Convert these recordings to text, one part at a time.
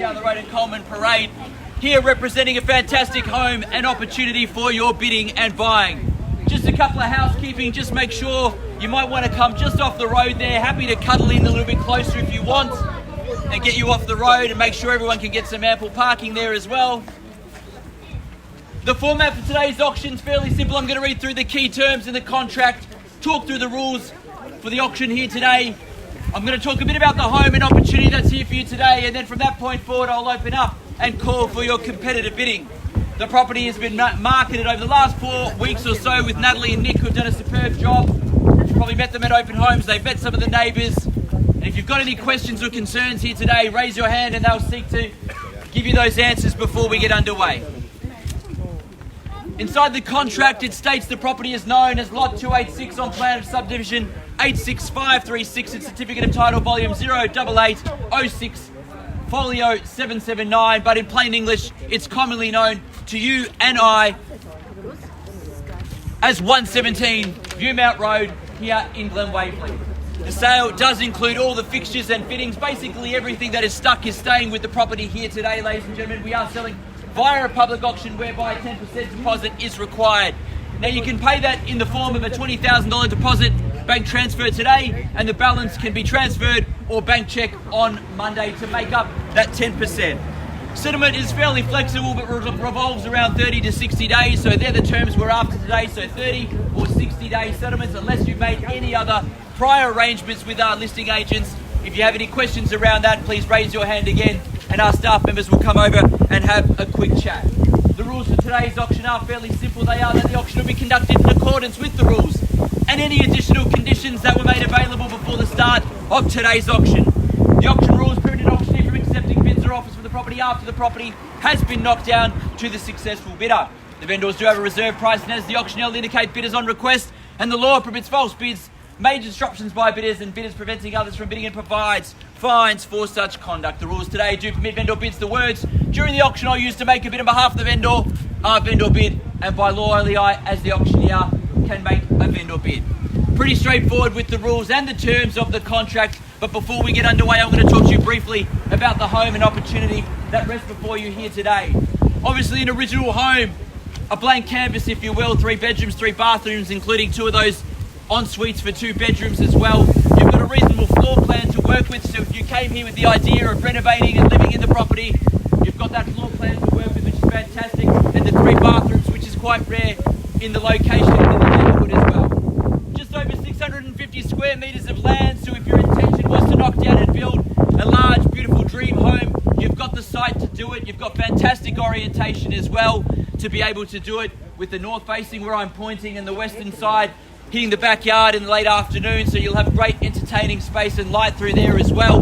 down the road in Coleman Parade. Here representing a fantastic home and opportunity for your bidding and buying. Just a couple of housekeeping, just make sure you might want to come just off the road there. Happy to cuddle in a little bit closer if you want and get you off the road and make sure everyone can get some ample parking there as well. The format for today's auction is fairly simple. I'm going to read through the key terms in the contract, talk through the rules for the auction here today. I'm going to talk a bit about the home and opportunity that's here for you today, and then from that point forward I'll open up and call for your competitive bidding. The property has been marketed over the last 4 weeks or so with Natalie and Nick, who've done a superb job. You've probably met them at open homes, they've met some of the neighbours. And if you've got any questions or concerns here today, raise your hand and they'll seek to give you those answers before we get underway. Inside the contract it states the property is known as Lot 286 on plan of subdivision 86536 and certificate of title volume 08806 folio 779, but in plain English it's commonly known to you and I as 117 Viewmount Road here in Glen Waverley. The sale does include all the fixtures and fittings. Basically everything that is stuck is staying with the property here today, ladies and gentlemen. We are selling via a public auction whereby a 10% deposit is required. Now you can pay that in the form of a $20,000 deposit bank transfer today, and the balance can be transferred or bank check on Monday to make up that 10%. Settlement is fairly flexible but revolves around 30 to 60 days, so they're the terms we're after today, so 30 or 60 day settlements unless you've made any other prior arrangements with our listing agents. If you have any questions around that, please raise your hand again and our staff members will come over and have a quick chat. The rules for today's auction are fairly simple. They are that the auction will be conducted in accordance with the rules and any additional conditions that were made available before the start of today's auction. The auction rules prohibit an auctioneer from accepting bids or offers for the property after the property has been knocked down to the successful bidder. The vendors do have a reserve price, and as the auctioneer will indicate bidders on request, and the law permits false bids, major disruptions by bidders and bidders preventing others from bidding, and provides fines for such conduct. The rules today do permit vendor bids. The words during the auction are used to make a bid on behalf of the vendor are vendor bid, and by law only I, as the auctioneer, can make a vendor bid. Pretty straightforward with the rules and the terms of the contract, but before we get underway I'm going to talk to you briefly about the home and opportunity that rests before you here today. Obviously an original home, a blank canvas if you will, 3 bedrooms, 3 bathrooms, including 2 of those en suites for 2 bedrooms as well. You've got a reasonable floor plan to work with, so if you came here with the idea of renovating and living in the property, you've got that floor plan to work with, which is fantastic, and the 3 bathrooms, which is quite rare in the location and in the neighbourhood as well. Just over 650 square metres of land, so if your intention was to knock down and build a large, beautiful dream home, you've got the site to do it. You've got fantastic orientation as well to be able to do it, with the north facing where I'm pointing and the western side hitting the backyard in the late afternoon, so you'll have great entertaining space and light through there as well.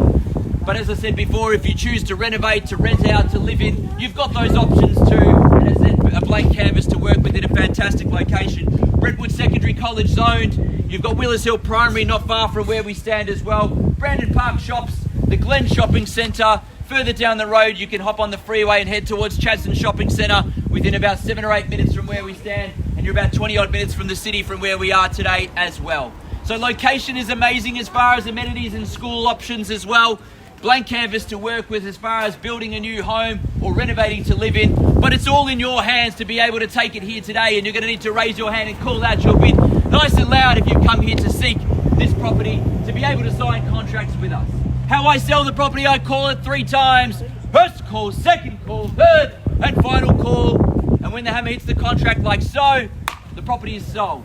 But as I said before, if you choose to renovate, to rent out, to live in, you've got those options too. And as I said, a blank canvas to work with in a fantastic location. Brentwood Secondary College zoned. You've got Willers Hill Primary not far from where we stand as well. Brandon Park Shops, the Glen Shopping Centre. Further down the road, you can hop on the freeway and head towards Chadstone Shopping Centre within about 7 or 8 minutes from where we stand. And you're about 20 odd minutes from the city from where we are today as well. So location is amazing as far as amenities and school options as well. Blank canvas to work with as far as building a new home or renovating to live in. But it's all in your hands to be able to take it here today, and you're going to need to raise your hand and call out your bid nice and loud if you come here to seek this property, to be able to sign contracts with us. How I sell the property, I call it 3 times. First call, second call, third and final call. And when the hammer hits the contract like so, the property is sold.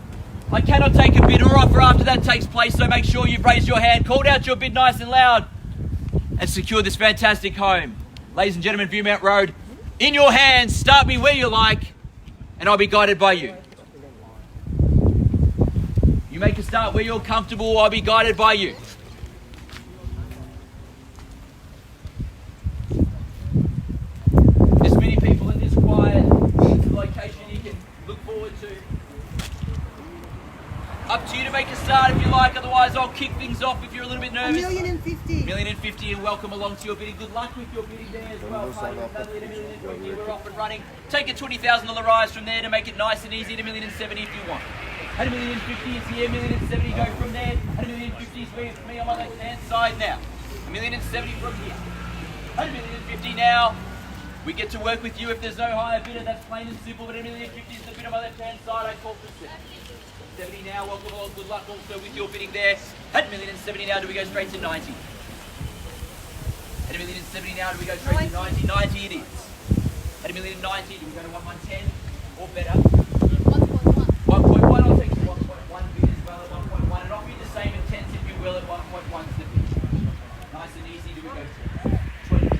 I cannot take a bid or offer after that takes place, so make sure you've raised your hand, called out your bid nice and loud, and secure this fantastic home. Ladies and gentlemen, Viewmount Road, in your hands. Start me where you like, and I'll be guided by you. You make a start where you're comfortable, I'll be guided by you. This many people in this quiet location you can look forward to. Up to you to make a start if you like, otherwise I'll kick things off if you're a little bit nervous. $1,050,000. $1,050,000, and welcome along to your bidding. Good luck with your bidding there as well. We're off and running. Take a $20,000 rise from there to make it nice and easy to $1,070,000 if you want. At $1,050,000 is here, $1,070,000 go from there. At $1,050,000 is for me on my left hand side now. $1,070,000 from here. At $1,050,000 now. We get to work with you if there's no higher bidder. That's plain and simple. But 1,050,000 is the bid on my left-hand side. I call for 70 now. Welcome all. Good luck also with your bidding there. At 1,070,000 now. Do we go straight to 90? At 1,070,000 now. Do we go straight to 90? 90 it is. At 1,090,000, do we go to 1,110 or better? 1.1. I'll take you 1.1 bid as well at 1.1. And offer you the same intent if you will at 1.1 the bid. Nice and easy. Do we go to 20?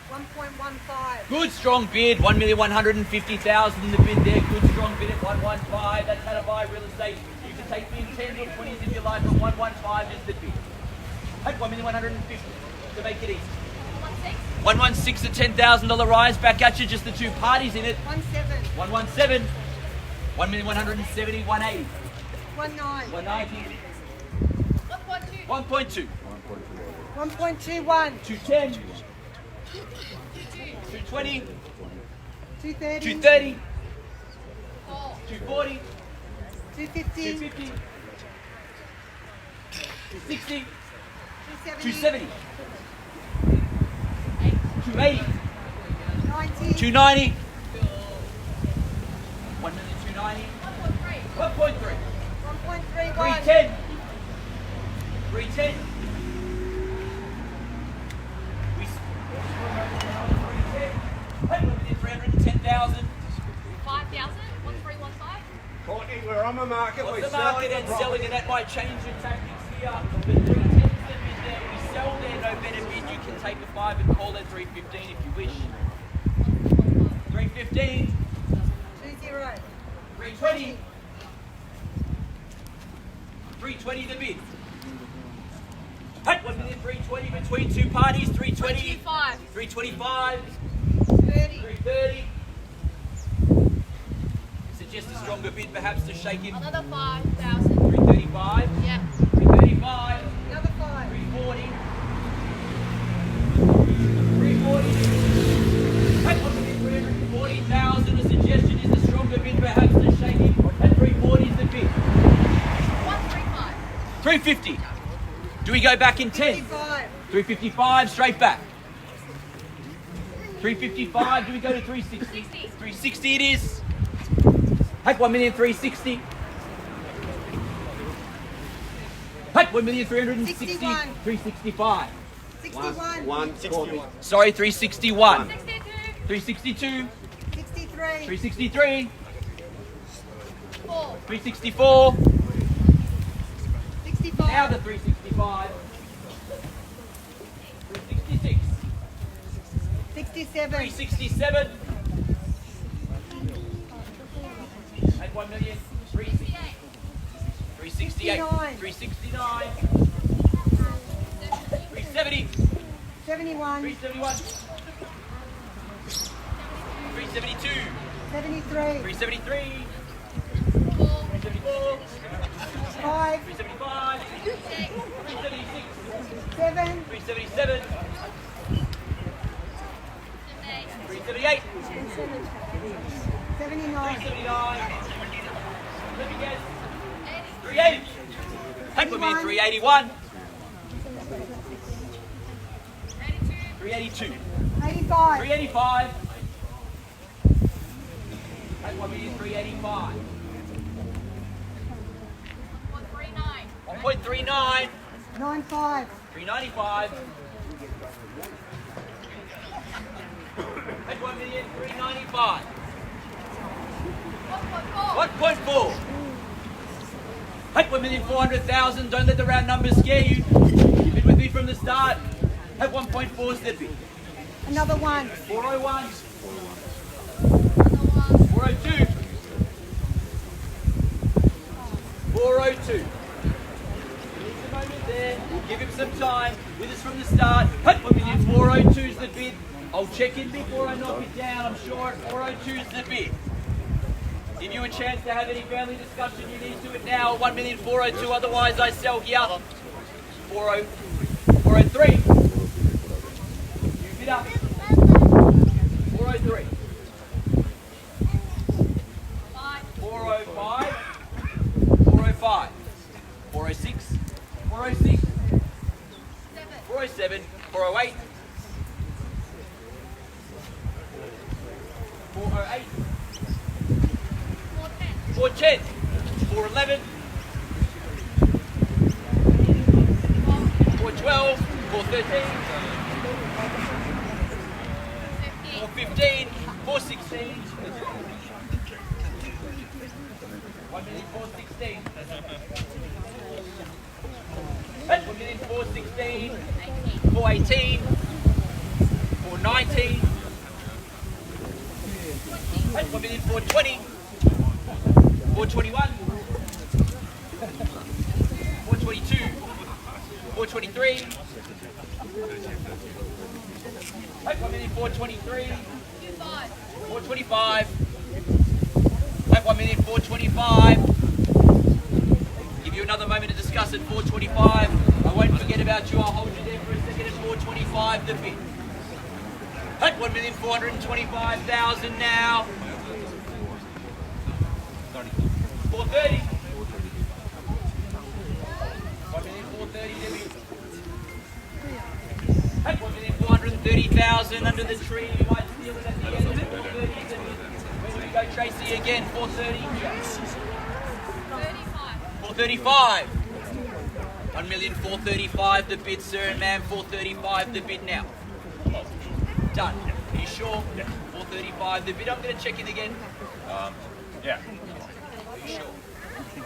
1.15. Good strong bid, 1,150,000 in the bid there. Good strong bid at 115. That's how to buy real estate. You can take me in 10s or 20s if you like, but 115 is the bid. At 1,150,000 to make it easy. 116 at $10,000 rise. Back at you, just the two parties in it. 117. 1,170,000, 180. 190. 1.2. 1.21. 210. 220. 230. 230. 240. 250. 250. 260. 270. 270. 280. 90. 290. 1,290,000. 1.3. 1.31. 310. 310. 310,000. 5,000? 1315? Courtney, we're on the market. What's We're the market selling and the selling, property. and that might change your tactics here. But 310's the bid there. We sell there, no better bid. You can take a 5 and call it 315 if you wish. 315. 20. 320. 320 the bid. At 1,320,000 between two parties. 320. 325. 325. 30. 330. Suggest a stronger bid perhaps to shake him. Another 5,000. 335. Yeah. 335. Another 5. 340. 340. At 1,340,000, a suggestion is a stronger bid perhaps to shake him. At 340 is the bid. 135. 350. Do we go back in 10? 35. 355, straight back. 355, do we go to 360? 60. 360 it is. At 1,360,000. At 1,360,000. 61. 365. 61. 161. Sorry, 361. 62. 362. 63. 363. 4. 364. 65. Now the 365. 366. 67. 367. At 1,000,000. 368. 369. 370. 71. 371. 372. 73. 373. 4. 374. 5. 375. 376. 7. 377. 378. 79. 379. Let me guess. 380. That would be 381. 382. 85. 385. That would be 385. 139. 1.39. 95. 395. At 1,395,000. 1.4. At 1,400,000. Don't let the round numbers scare you. You've been with me from the start. At 1.4 is the bid. Another 1. 401. Another one. 402. 402. Just a moment there. We'll give him some time. With us from the start. At 1,402 is the bid. I'll check in before I knock it down. I'm sure at 402 is the bid. Give you a chance to have any family discussion. You need to it now at 1,402,000. Otherwise, I sell here. 403. You bid up. 403. 5. 405. 405. 406. 406. 7. 407. 408. 408, 410. 410, 411, 412, 413, 415, 416. 1,416. 1,416. 418. 419. 1,420. 421. 422. 423. 1,423. 425. 1,425. Give you another moment to discuss at 425. I won't forget about you. I'll hold you there for a second at 425. The bid. At 1,425,000 now. 430. 1,430. The bid. At 1,430,000 under the tree. You might steal it at the end. 430. Where do we go, Tracy? Again, 430. 435. 1,435 the bid, sir and ma'am. 435 the bid now. Done. Are you sure? Yeah. 435 the bid. I'm going to check in again. Yeah. Are you sure?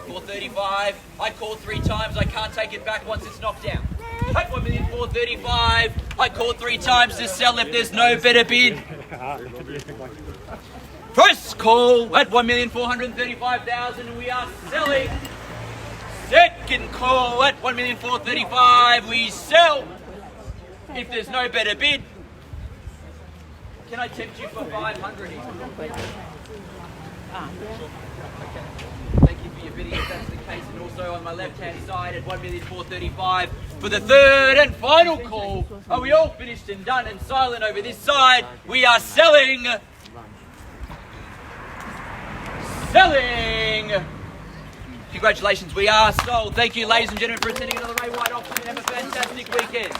435. I called 3 times. I can't take it back once it's knocked down. At 1,435. I called 3 times to sell if there's no better bid. First call at 1,435,000 and we are selling. Second call at 1,435,000 we sell. If there's no better bid, can I tempt you for 500? Thank you for your bidding if that's the case, and also on my left hand side at 1,435,000 for the third and final call. Are we all finished and done and silent over this side? We are selling. Congratulations, we are sold. Thank you, ladies and gentlemen, for attending another Ray White auction. Have a fantastic weekend.